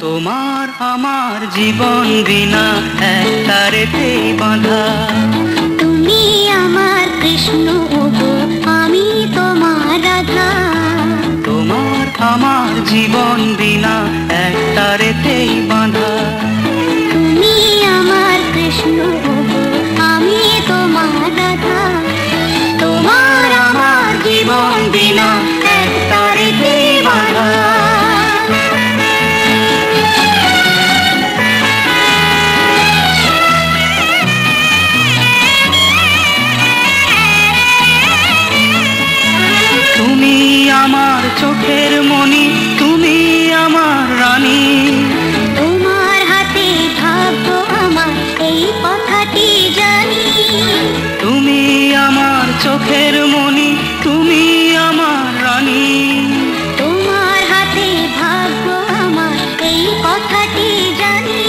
তোমার আমার জীবন বিনা একটা রেতেই বাঁধা। তুমি আমার কৃষ্ণ গো, আমি তোমার রাধা। তোমার আমার জীবন বিনা একটা রেতেই বাঁধা। তুমি আমার কৃষ্ণ গো, আমি তোমার রাধা। তোমার আমার জীবন বিনা একটা রেতেই বাঁধা। তুমি আমার চোখের মণি, তুমি আমার রানী। তোমার হাতে ভাগ্য আমার, এই কথাটি জানি। তুমি আমার চোখের মণি, তুমি আমার রানী। তোমার হাতে ভাগ্য আমার, এই কথাটি জানি।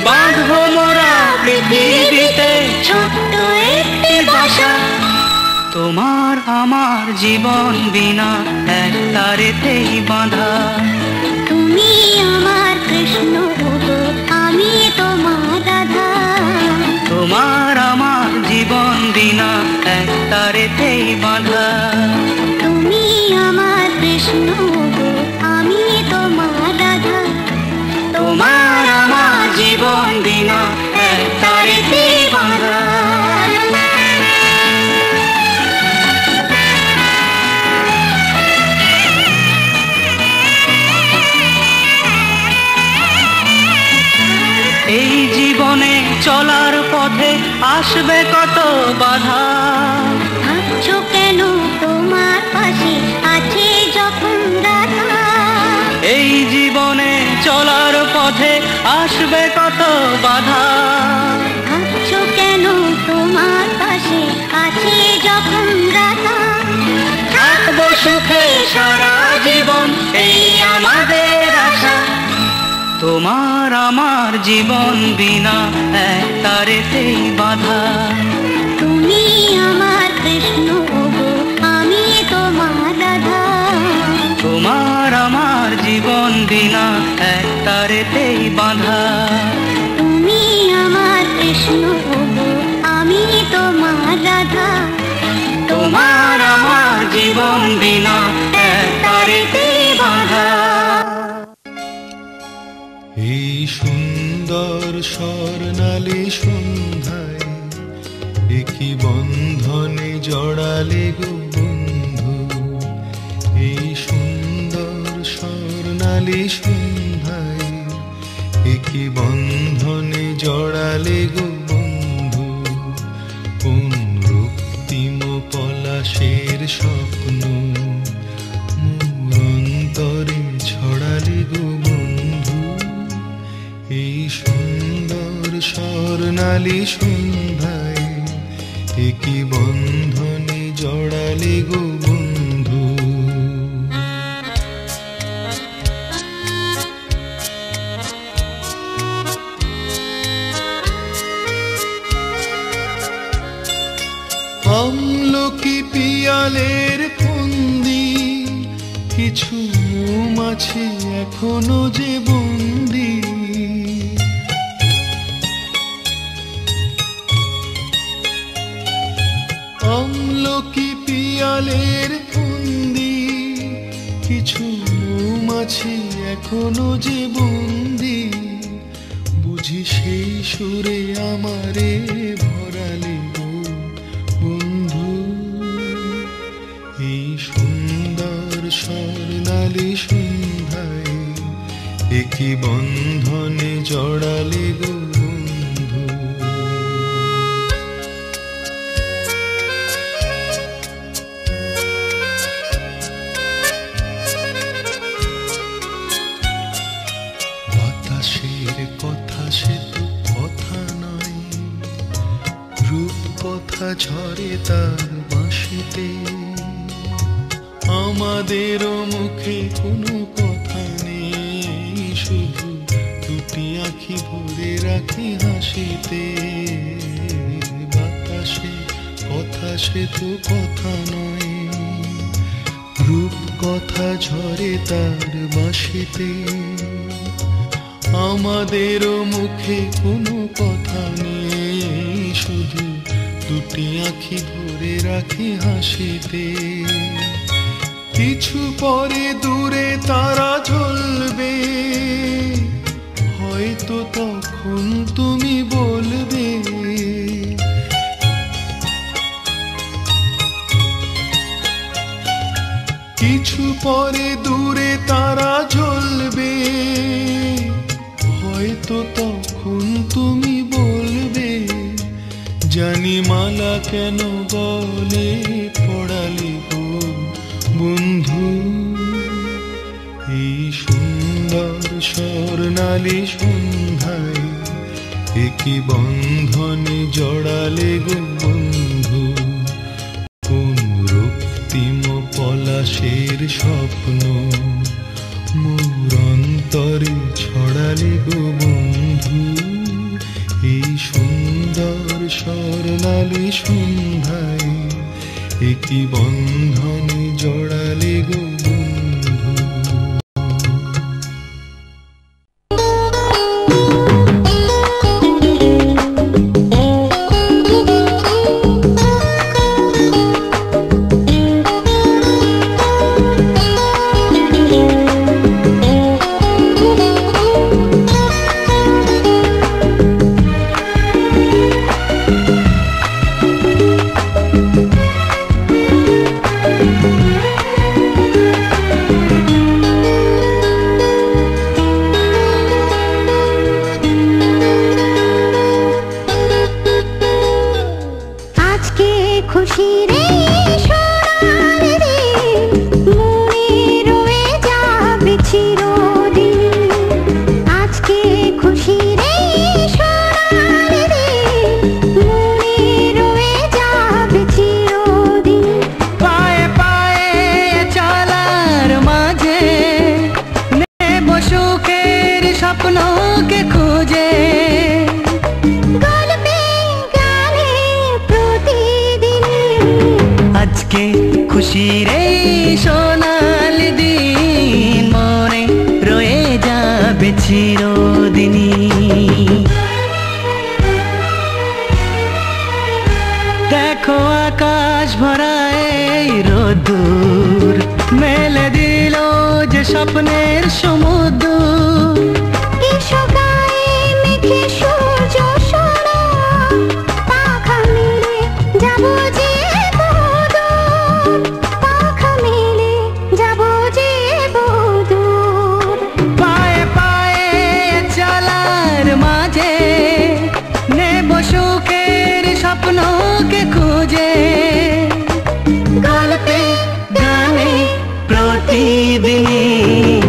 বাঁধবো মোরা পৃথিবীতে ছোট্ট একটি বাসা। তোমার আমার জীবন বিনা একটা রেতেই বাঁধা। তুমি আমার কৃষ্ণ গো, আমি তোমার রাধা। তোমার আমার জীবন বিনা একটা রেতেই বাঁধা। তুমি আমার কৃষ্ণ গো, আমি তোমার রাধা। তোমার আমার জীবন বিনা একটা রেতেই বাঁধা। এই জীবনে চলার পথে আসবে কত বাধা। ভাবছো কেন তোমার পাশে আছে যখন রাধা। এই জীবনে চলার পথে আসবে কত বাধা। ভাবছো কেন তোমার পাশে আছে যখন রাধা। থাকবো সুখে সারা জীবন, এই আমাদের আশা। তোমার আমার জীবন বিনা একটা রেতেই বাঁধা। তুমি আমার কৃষ্ণ গো, আমি তোমার রাধা। তোমার আমার জীবন বিনা একটা রেতেই বাঁধা। তুমি আমার কৃষ্ণ গো, আমি তোমার রাধা। তোমার আমার জীবন বিনা একটা রেতেই বাঁধা। এই সুন্দর স্বর্ণালী সন্ধ্যায় একই বন্ধনে জড়ালে গো বন্ধু। এই সুন্দর স্বর্ণালী সন্ধ্যায় একই বন্ধনে জড়ালে গো বন্ধু। কোন রক্তিম পলাশের স্বপ্ন মোর অন্তরে ছড়ালে গো বন্ধু। এই সুন্দর স্বর্ণালী সন্ধ্যায় একই বন্ধনে জড়ালে গো বন্ধু। আমলকি পিয়ালের ফন্দি, কিছু মৌমাছি এখনো যে বন্দি। আমলকি পিয়ালের ফন্দি, কিছু মৌমাছি এখনো যে বন্দি। বুঝি সেই সুরে আমারে ভরালে গো বন্ধু। এই সুন্দর স্বর্ণালী সন্ধ্যায় একই বন্ধনে জড়ালে গো বন্ধু। বাতাসের কথা সে তো কথা নয়, রূপ কথা ঝরে তার বাঁশিতে। আমাদেরও মুখে কোনো কথা নেই, শুধু দুটি আঁখি ভরে রাখি হাসিতে। বাতাসে কথা সে তো কথা নয়, রূপ কথা ঝরে তার বাঁশিতে। আমাদেরও মুখে কোনো কথা নেই, শুধু দুটি আঁখি ভরে রাখি হাসিতে। কিছু পরে দূরে তারা জ্বলবে, হয়তো তখন তুমি বলবে কিছু পরে দূরে তারা জ্বলবে, হয়তো তখন তুমি বলবে জানি মালা কেন গলে পড়ালি গো বন্ধু। এই সুন্দর স্বর্ণালী সন্ধ্যায় একই বন্ধনে জড়ালে গো বন্ধু। কোন রক্তিম পলাশের স্বপ্ন মোর অন্তরে ছড়ালে গো বন্ধু। এই সুন্দর স্বর্ণালী সন্ধ্যায় একই বন্ধনে জড়ালে গো বন্ধু। খুশির এই সোনালি দিন মনে রয়ে যাবে চিরদিনই। দেখো আকাশ ভরা এই রোদ্দুর মেলে দিল যে স্বপ্নের সমুদ্র। স্বপ্নকে খুঁজে গল্পে গানে প্রতিদিন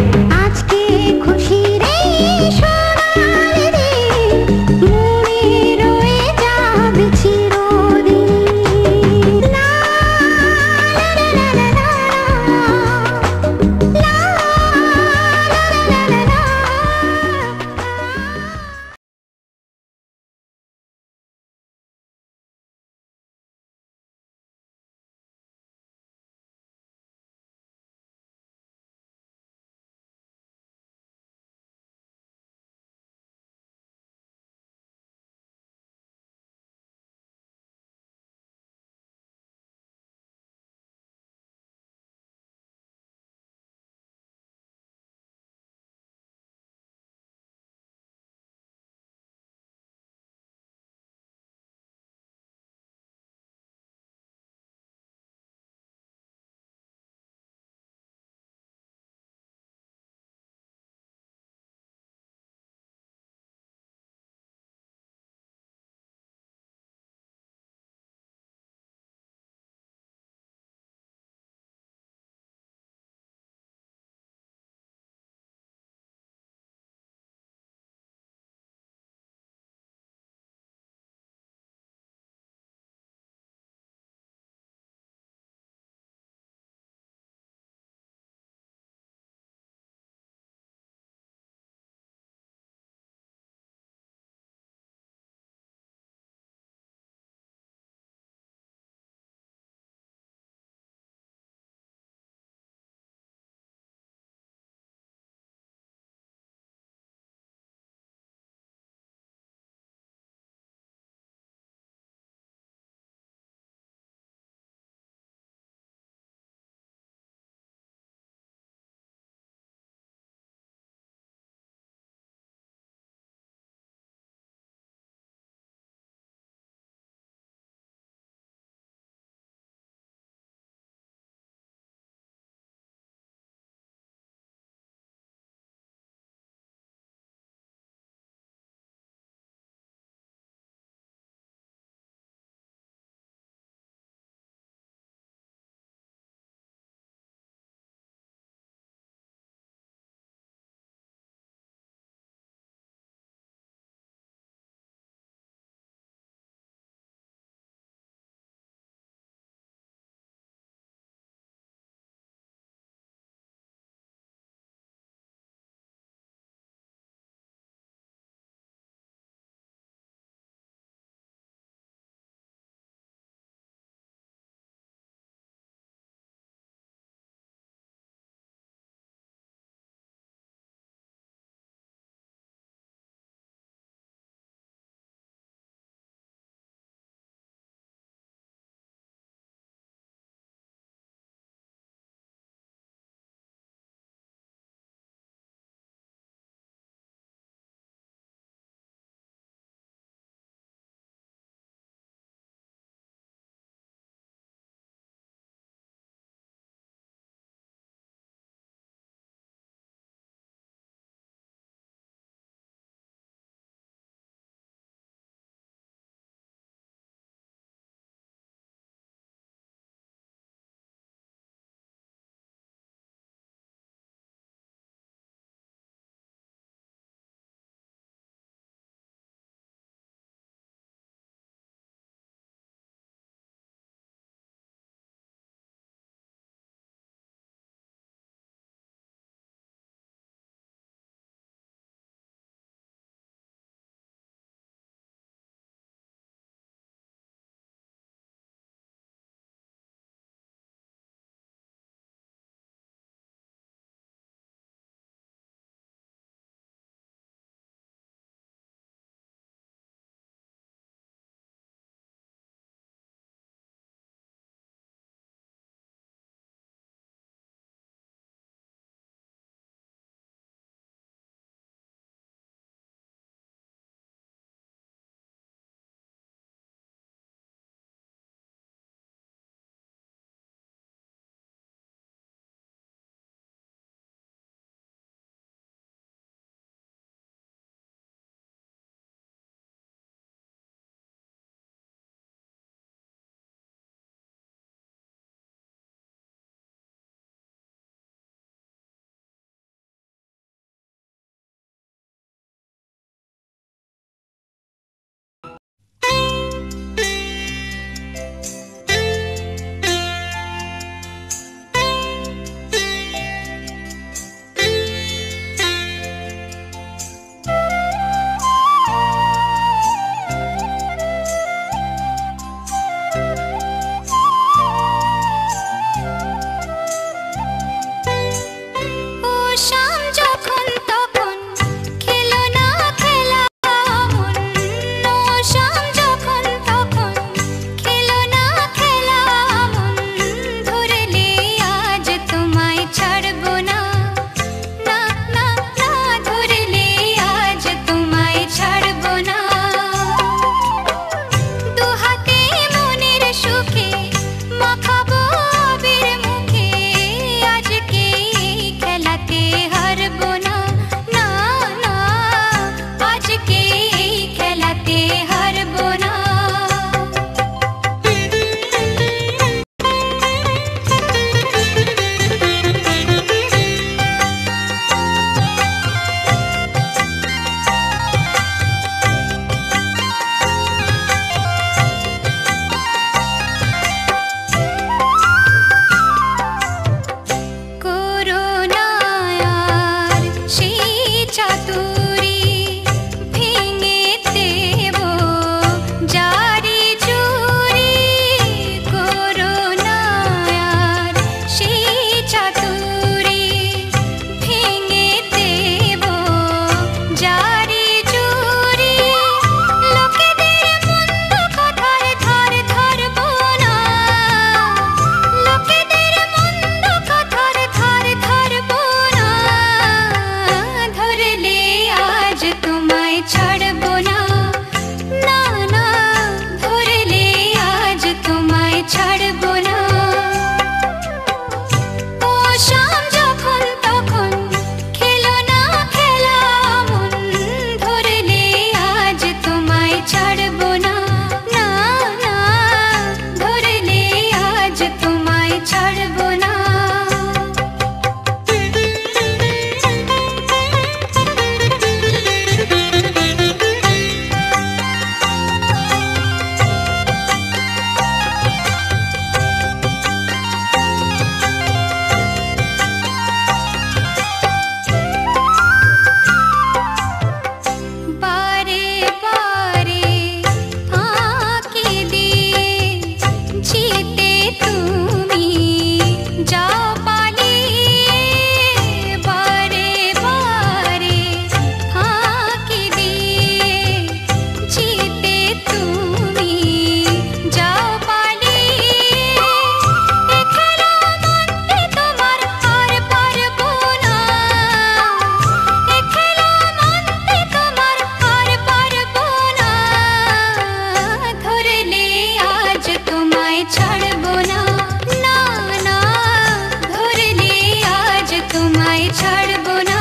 ছাড়বো না।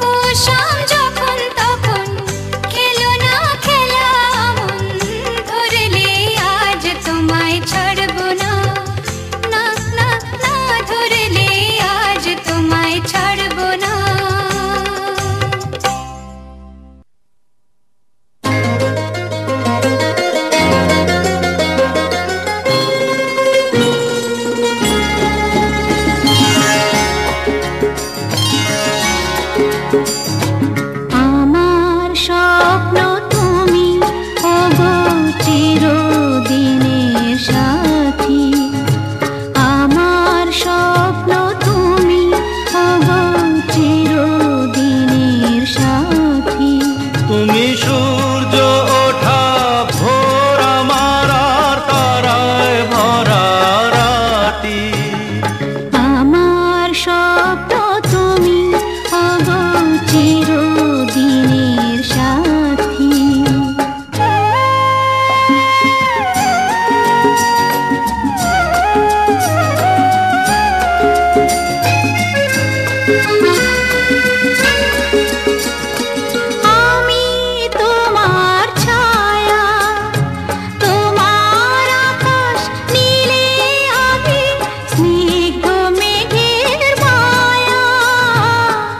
ও শাম যখন তখন খেলো না খেলা মন, ধরলে আজ তোমায় ছাড়বো না। না না না, ধরলে আজ তোমায় ছাড়বো না। আমার স্বপ্ন তুমি ওগো চিরদিনের সাথী। আমার স্বপ্ন তুমি ওগো চিরদিনের সাথী। তুমি সূর্য ওঠা ভোর আমার আর তারায় ভরা রাতি। আমার স্বপ্ন তুমি ওগো চিরদিনের সাথী। আমি তোমার ছায়া, তোমার আকাশ নীলে আমি স্নিগ্ধ মেঘের মায়া।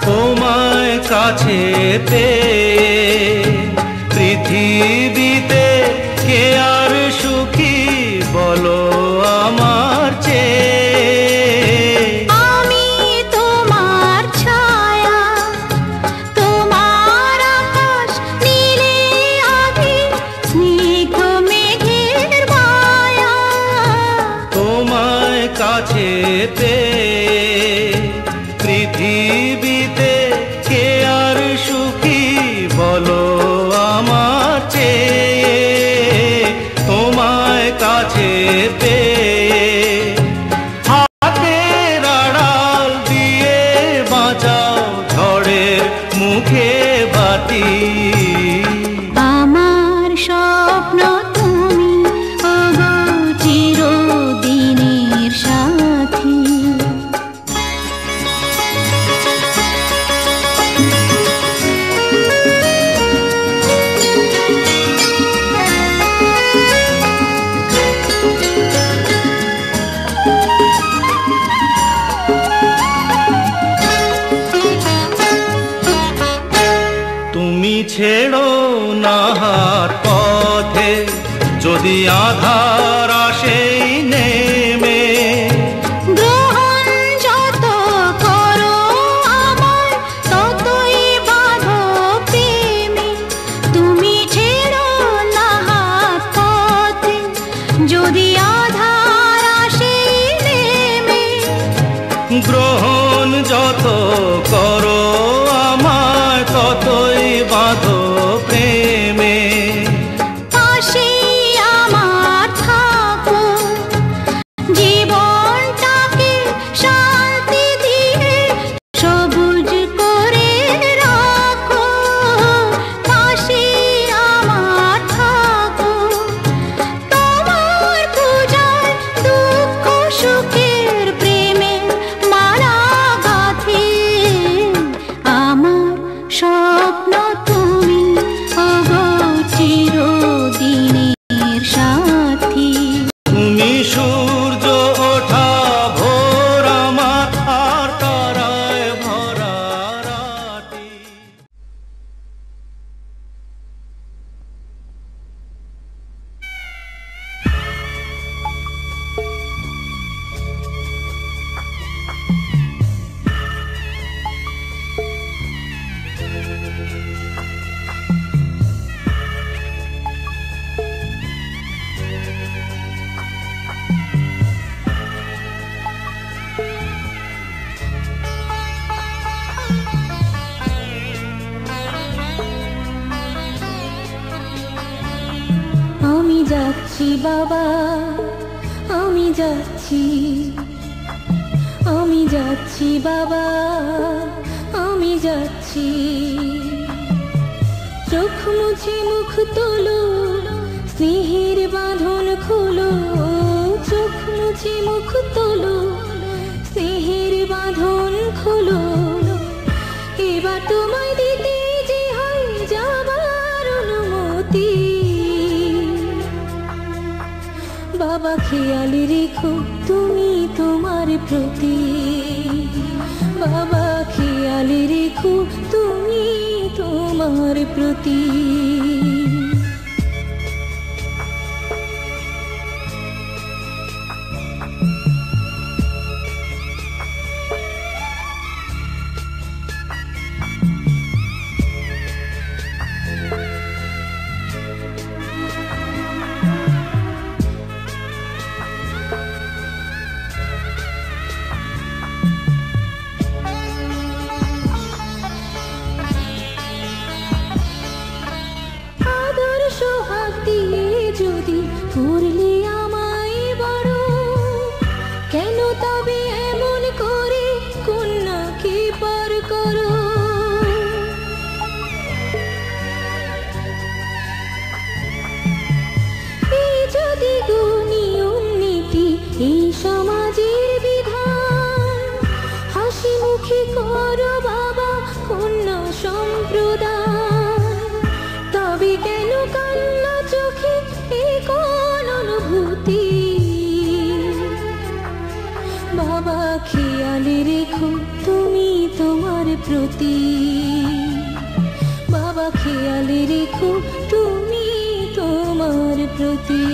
তোমায় কাছে পেয়ে পৃথিবীতে কে আর সুখী বলো আমার চেয়ে। আমি তোমার ছায়া, তোমার আকাশ নীলে আমি স্নিগ্ধ মেঘের মায়া। তোমায় কাছে পেয়ে পৃথিবীতে কে আর সুখী বলো আমার চেয়ে। তোমায় কাছে পেয়ে হাতের আড়াল দিয়ে বাঁচাও ঝড়ের মুখে বাতি। আমার স্বপ্ন তুমি ওগো চিরদিনের সাথী। তুমি ছেড়ো না হাত পথে যদি আধার আসেই নেমে। গ্রহণ যত করো আমার ততই বাঁধো প্রেমে। তুমি ছেড়ো না হাত পথে যদি আধার আসে নেমে। গ্রহণ যত করো আমায় ততই বাঁধো প্রেমে। পাশে আমার থাকো, জীবনটাকে শান্তি দিয়ে সবুজ করে রাখো। পাশে আমার থাকো, তোমার পূজায় দুঃখ সুখের প্রেমের মালা গাঁথি। আমার স্বপ্ন তুমি ওগো চিরদিনের সাথী। তুমি সূর্য ওঠা ভোর আমার আর তারায় ভরা রাতি। আমি যাচ্ছি বাবা, আমি যাচ্ছি, আমি যাচ্ছি বাবা, আমি যাচ্ছি। চোখ মুছে মুখ তোলো, স্নেহের বাঁধন খোলো। চোখ মুছে মুখ তোলো, স্নেহের বাঁধন রেখো তুমি তোমার প্রতি, বাবা খেয়াল রেখো তুমি তোমার প্রতি। সোহাগ দিয়ে যদি করলে আমায় বড়, কেন তবে এমন করে কন্যাকে পার করো? এই যদি গো নিয়ম নীতি, এই সমাজের বিধান, হাসি মুখে করো বাবা কন্যা সম্প্রদায়, তবে কেন কান্না চোখে এই কোন অনুভূতি? বাবা খেয়াল রেখো তুমি তোমার প্রতি, বাবা খেয়াল রেখো তুমি তোমার প্রতি।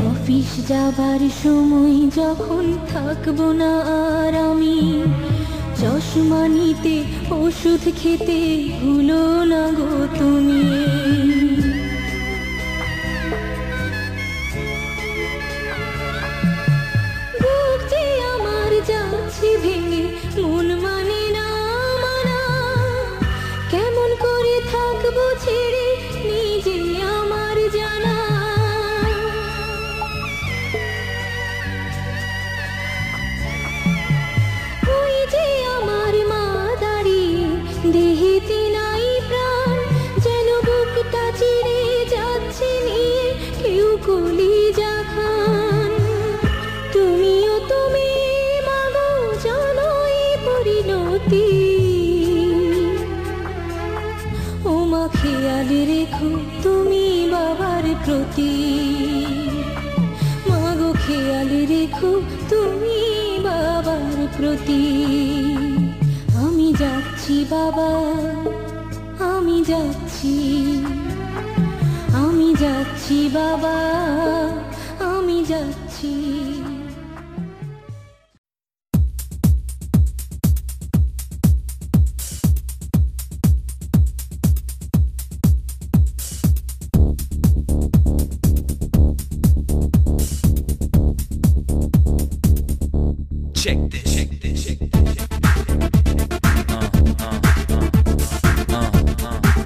অফিস যাবার সময় যখন থাকবো না আর আমি, চশমা নিতে ওষুধ খেতে ভুলো না গো তুমি। বুক যে আমার যাচ্ছে ভেঙে, মন মানে না মানা, কেমন করে থাকবো ছেড়ে নিজে আমার জানা। ওই যে আমার মা দাঁড়িয়ে, দেহেতে নাই প্রাণ, যেন বুকটা চিরে যাচ্ছে নিয়ে কেউ কলিজা খান। তুমিও তুমি মাগো জানো এই পরিণতি, ও মা খেয়াল রেখো তুমি বাবার প্রতি, মাগো খেয়াল রেখো তুমি বাবার প্রতি। আমি যাচ্ছি বাবা, আমি যাচ্ছি, আমি যাচ্ছি বাবা, আমি যাচ্ছি। Check this, check this, check this.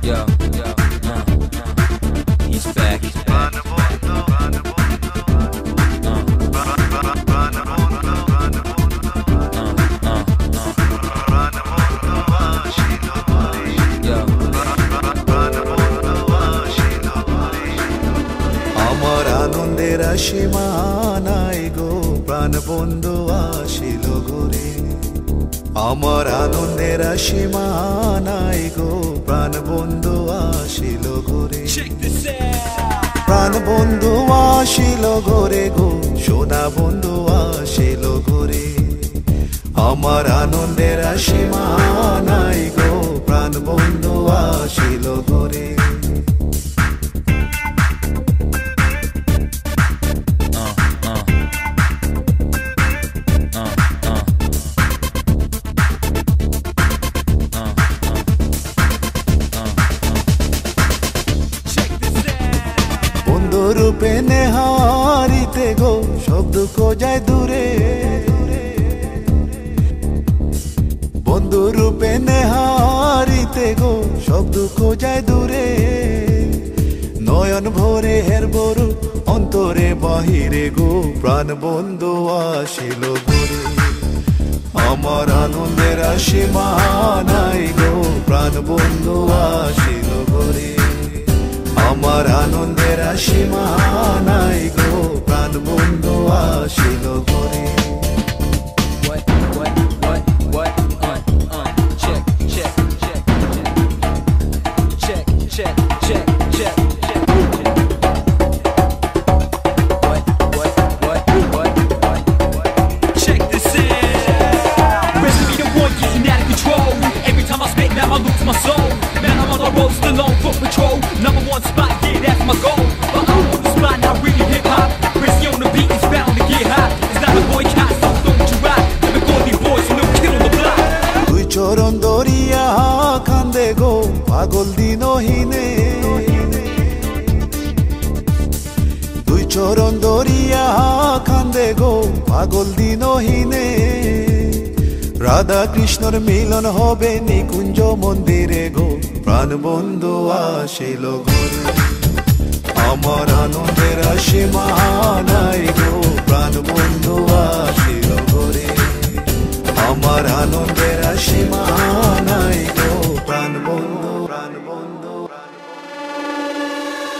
Yo, he's back. আমার আনন্দের সীমা নাই গো, প্রাণ বন্ধু আসিল গোরে। আমার আনন্দের সীমা নাই গো, প্রাণ বন্ধু আসিল গোরে। প্রাণ বন্ধু আসিল গোরে গো, সোনা বন্ধু আসিল গোরে। আমার আনন্দের সীমা নাই গো, প্রাণ বন্ধু আসিল গোরে। রূপে নেহারিতে গো, সব দুঃখ যায় দূরে। বন্ধু রূপে নেহারিতে গো, সব দুঃখ যায় দূরে। মাহিরে গো প্রাণ বন্ধু আসিল ঘরে আমার আনন্দের সীমা নাই গো প্রাণ বন্ধু আসিল ঘরে আমার আনন্দের সীমা নাই গো প্রাণ বন্ধু আসিল ঘরে চরণ দরিয়া কান্দে গো পাগল দিনহীনে দুই চরণ দরিয়া কান্দে গো পাগল দিনহীনে রাধা কৃষ্ণর মিলন হবে নিকুঞ্জ মন্দিরে গো প্রাণ বন্ধু আসিল ঘরে আমার আনন্দের সীমা নাই গো প্রাণ বন্ধু আসিল ঘরে আমার আনন্দের সীমা নাই গো প্রাণ বন্ধু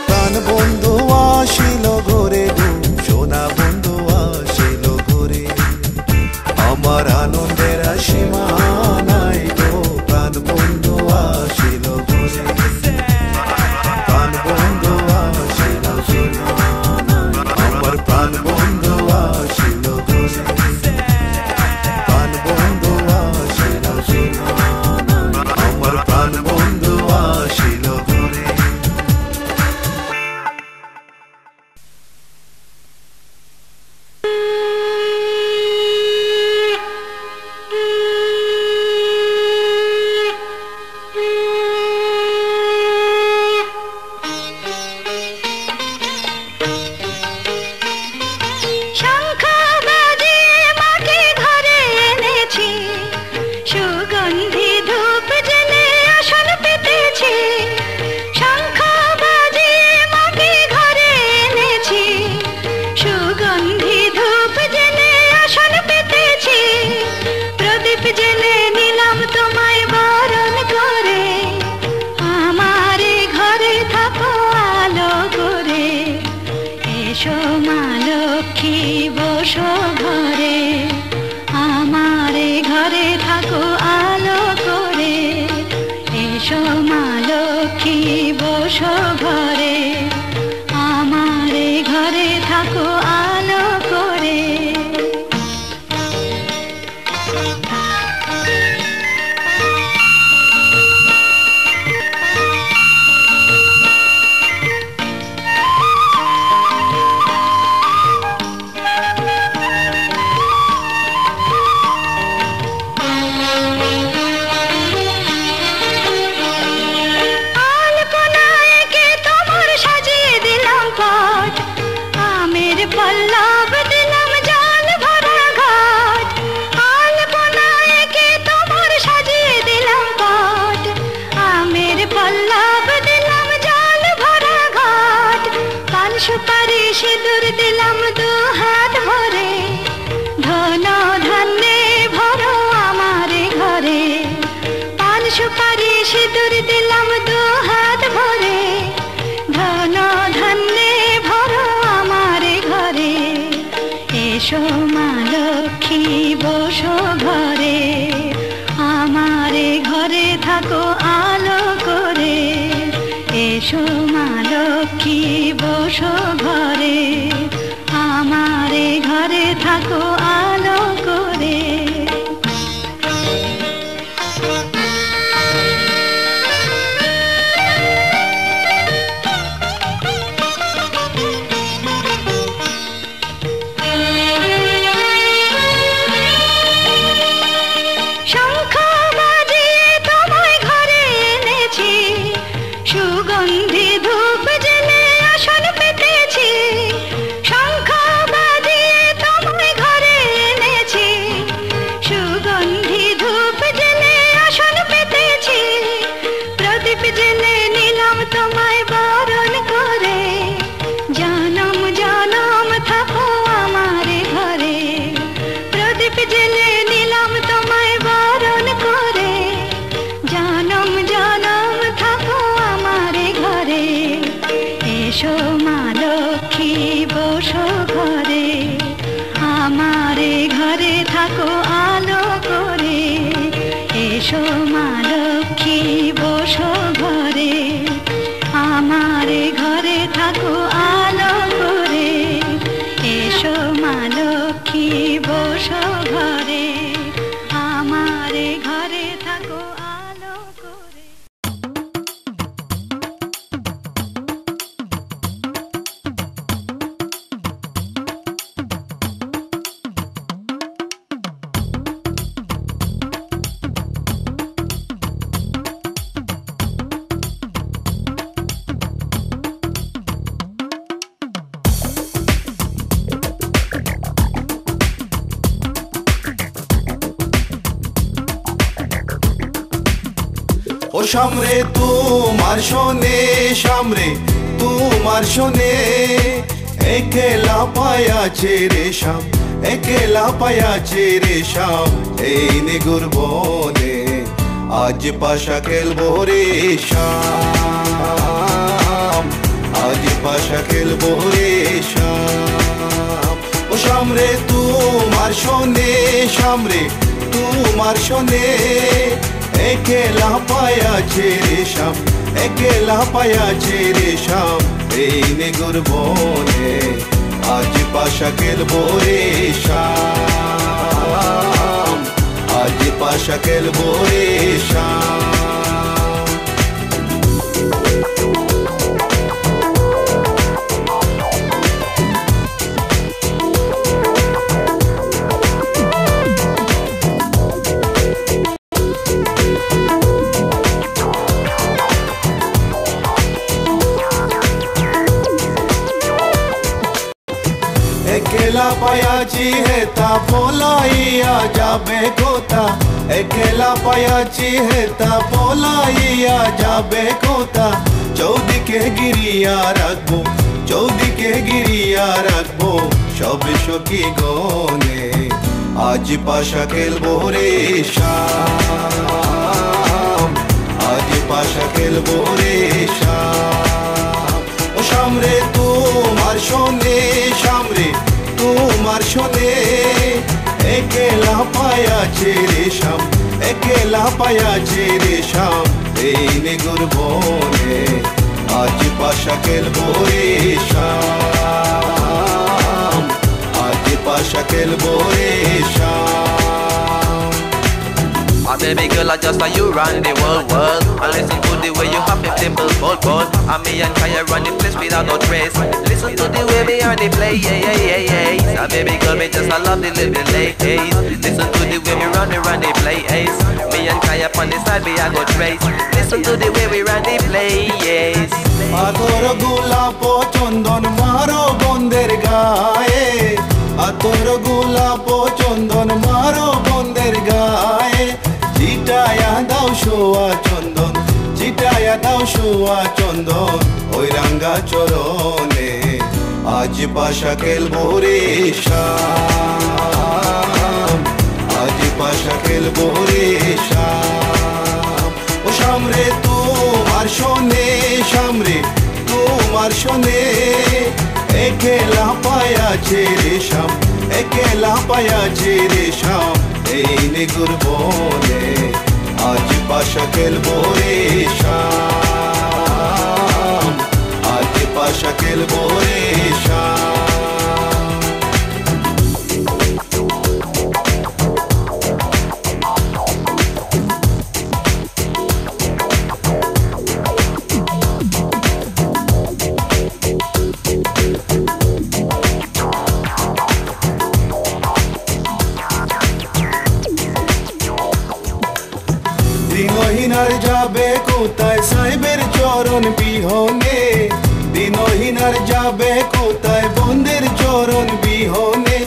প্রাণ বন্ধু আসিল ঘরে গো সোনা বন্ধু আসিল ঘরে আমার আনন্দের সীমা নাই গো প্রাণ বন্ধু আসিল ঘরে প্রাণ বন্ধু আসিল আমার প্রাণ বন্ধু আসিল ঘরে প্রাণ বন্ধু আসিল আমার প্রাণ বন্ধু আসিল ঘরে সুগন্ধি ধূপ জেলে আসন পেতেছি থাকো আলো করে, এসো মা লক্ষ্মী বসো ঘরে, আমার ঘরে থাকো আলো করে, এসো মা লক্ষ্মী বসো ঘরে, আমার ঘরে থাকো আলো করে। ও সামরে তোমার শোনে, সামরে তোমার শোনে, একেলা পায়াছে রে শাম, একেলা পায়াছে রে শাম, এই নিগুর বনে আজ পাশা খেলবো রে শাম, আজ পাশা খেলবো রে শাম। ও সামরে তোমার শোনে, সামরে তোমার শোনে, একেলা পায়াছে রে শাম, একেলা পায়াছে রে শাম, এই নিগুর বনে আজ পাশা খেলবো রে শাম, আজ পাশা খেলবো রে শাম। একেলা পায়াছি হেতা পলাইয়া যাবে কোথা, একেলা পায়াছি হেতা পলাইয়া যাবে কোথা, চৌদিকে গিরিয়া রাখবো, চৌদিকে গিরিয়া রাখবো সবে সখী গনে, আজ পাশা খেলবো রে শাম, আজ পাশা খেলবো রে শাম। ও সামরে তোমার শোনে, সামরে তোমার শোনে, একেলা পায়াছে রে শাম, একেলা পায়াছে রে শাম, এই নিগুর বনে আজ পাশা খেলবো রে শাম, আজ পাশা খেলবো রে শাম। Oh baby girl, I just saw you run the world. I listen to the way you hop and dimple, bold. And me and Kaya run the place without no trace. Listen to the way we on the play, yeah. So baby girl, me just I love the living ladies. Listen to the way we run the play, ace. Me and Kaya on the side, we I go trace. Listen to the way we run the play, yes. আতর গোলাপ চন্দন মারো বন্দের গায়ে, আতর গোলাপ চন্দন মারো বন্দের গায়ে, চিটায়া দাও শোয়া চন্দন, চিটায়া দাও শোয়া চন্দন ওই রাঙ্গা চরণে, আজ পাশা খেলবো রে শাম, আজ পাশা খেলবো রে শাম। ও সামরে তোমার শোনে, সামরে তোমার শোনে, একেলা পায়াছে রে শাম, একেলা পায়াছে রে শাম, এই নিগুর বনে আজ পাশা খেলবো রে শাম, আজ পাশা খেলবো রে শাম। দিনহীনার যাবে কোথায় সাহেবের চরণ বিহনে, দিনহীনার যাবে কোথায় বন্দের চরণ বিহনে,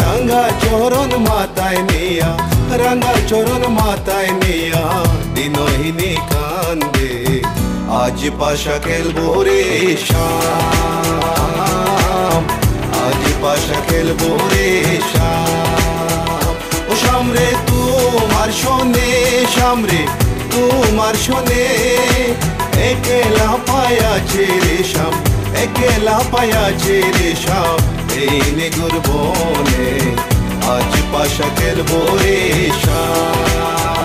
রাঙ্গা চরণ মাথায় নিয়া, রাঙ্গা চরণ মাথায় নিয়া, দিনহীনি কান্দে আজ পাশা খেলবো রে শাম, আজ পাশা খেলবো রে শাম। ও সামরে তোমার শোনে, সামরে তোমার শোনে, একেলা পায়াছে রে শাম, একেলা পায়াছে রে শাম, এই নিগুর বনে আজ পাশা খেলবো রে শাম,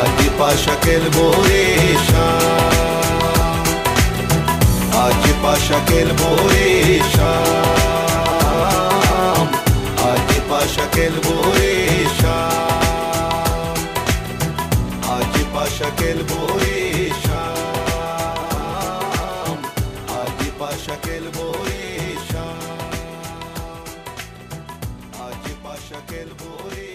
আজ পাশা খেলবো রে শাম, আজ পাশা খেলবো রে শাম, আজ পাশা খেলবো রে শাম, আজ পাশা খেলবো রে শাম, আজ পাশা খেলবো রে শাম, আজ পাশা খেলবো রে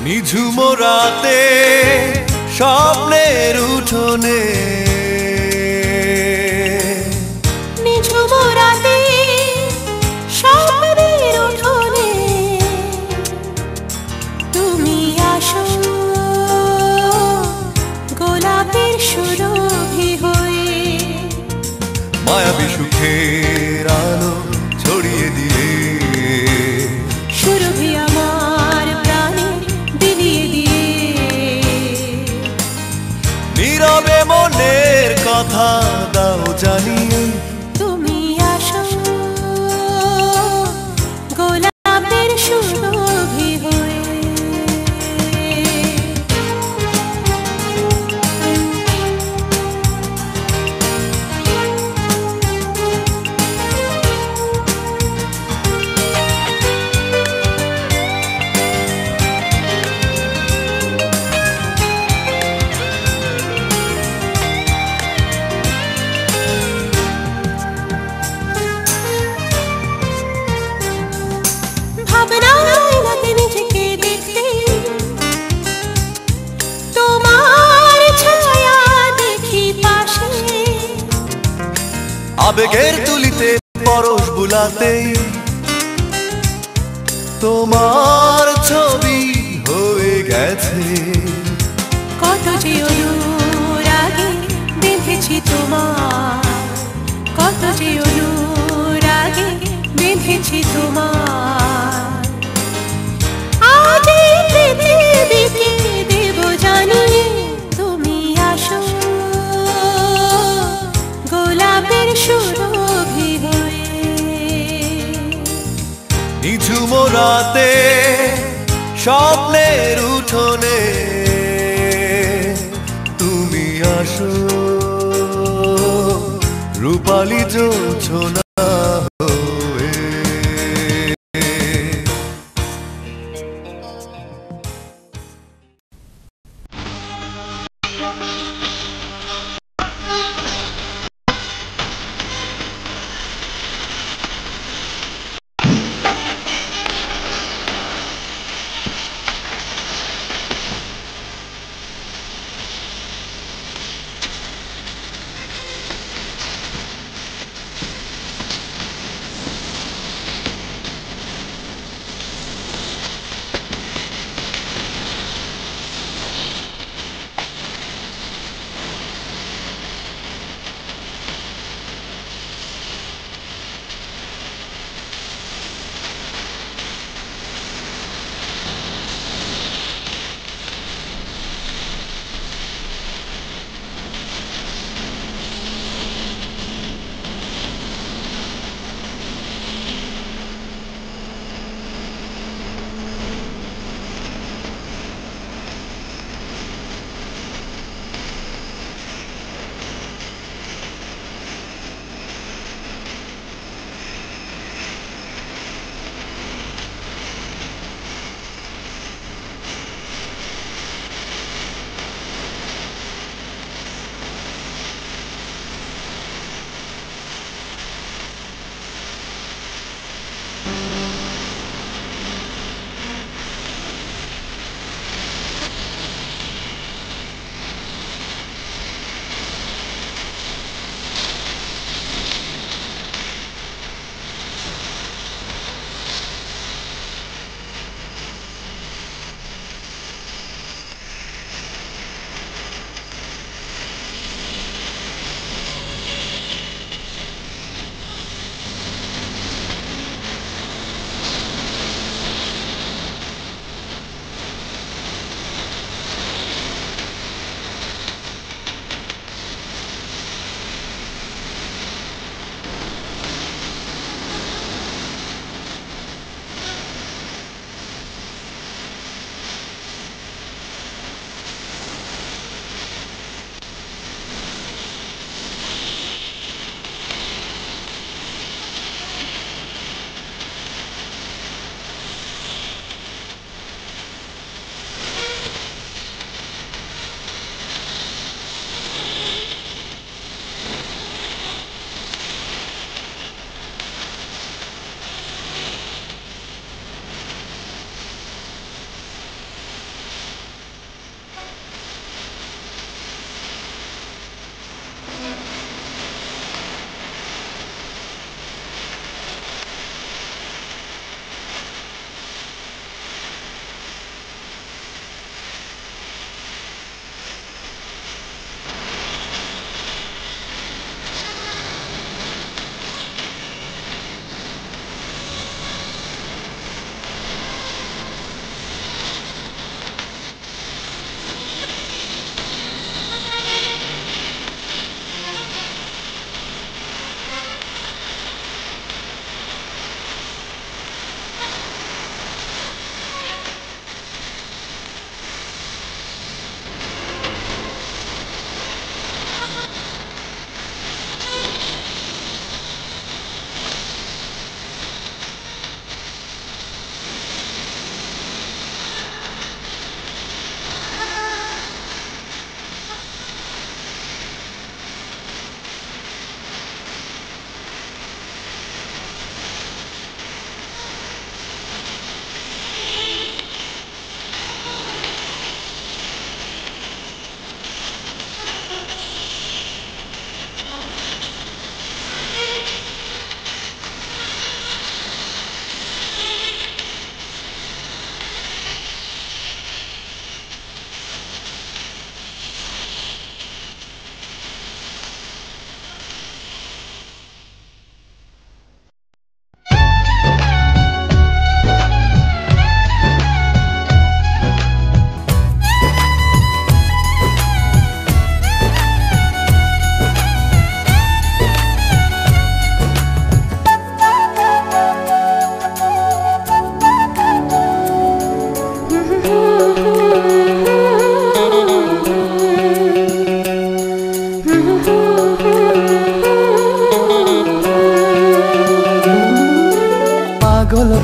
নিঝুম রাতে স্বপ্নের উঠোনে, নিঝুম রাতে স্বপ্নের উঠোনে তুমি আসো গোলাপের সুরভি হয়ে, মায়াবী সুখের আলো ছড়িয়ে দিয়ে, সুরভি আমার প্রাণে বিলিয়ে দিয়ে, নীরবে মনের কথা দাও জানিয়ে, তুমি আসো গোলাপের সুরভি হয়ে। ভাবনাতে নিজেকে দেখতে, তোমার ছায়া দেখি পাশে, আবেগের তুলিতে পরশ বুলাতেই তোমার ছবি হয়ে গেছে, কত যে অনুরাগে বেঁধেছি তোমার, কত যে অনুরাগে বেঁধেছি তোমার, আজ এই পৃথিবীকে দেব জানিয়ে, তুমি আসো গোলাপের সুরভি হয়ে। নিঝুম রাতে স্বপ্নের উঠোনে তুমি আসো রূপালী জোছনা হয়ে।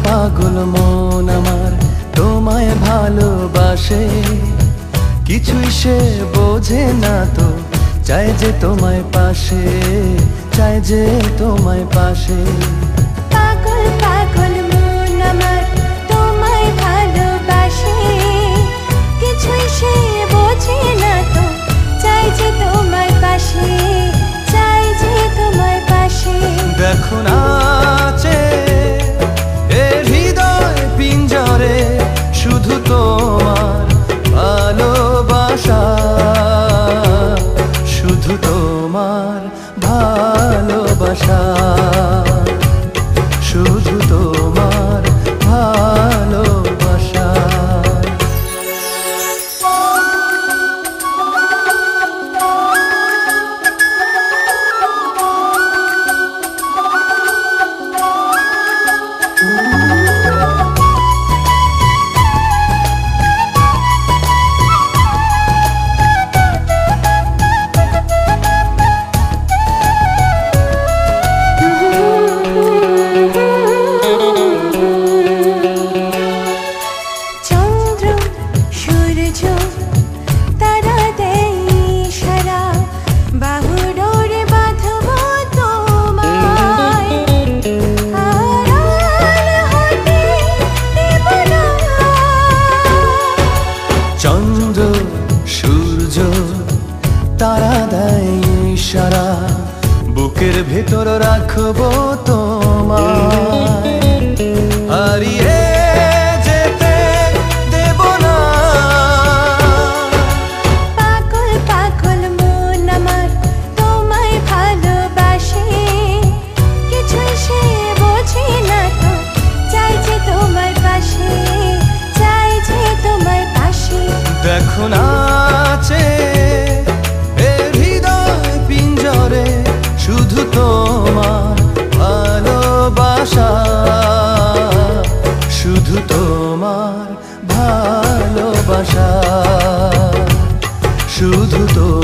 পাগল মন আমার তোমায় ভালোবাসে, কিছুই সে বোঝে না তো, চাই যে তোমায় পাশে, চাই যে তোমায় পাশে। পাগল পাগল মন আমার তোমায় ভালোবাসে, কিছুই সে বোঝে না তো, চাই যে তোমায় পাশে, চাই যে তোমায় পাশে। দেখো নাচে এ হৃদয় পিঞ্জরে, শুধু তোমার ভালোবাসা, শুধু তোমার ভালোবাসা, শুধু তোমার ভালোবাসা। চন্দ্র সূর্য তারা দেয় ইশারা, বাহু ডোরে বাঁধব তোমায়, আড়াল হতে দেব না। চন্দ্র সূর্য তারা দেয় ইশারা, বুকের ভেতর রাখবো তোমায়, হারিয়ে যেতে দেব না। পাগল পাগল মন আমার তোমায় ভালোবাসে, কিছুই সে বোঝে না তো, চাই যে তোমায় পাশে, চাই যে তোমায় পাশে। দেখো নাচে এ হৃদয় পিঞ্জরে, শুধু তোমার ভালোবাসা, শুধু তোমার ভালোবাসা, শুধু তোমার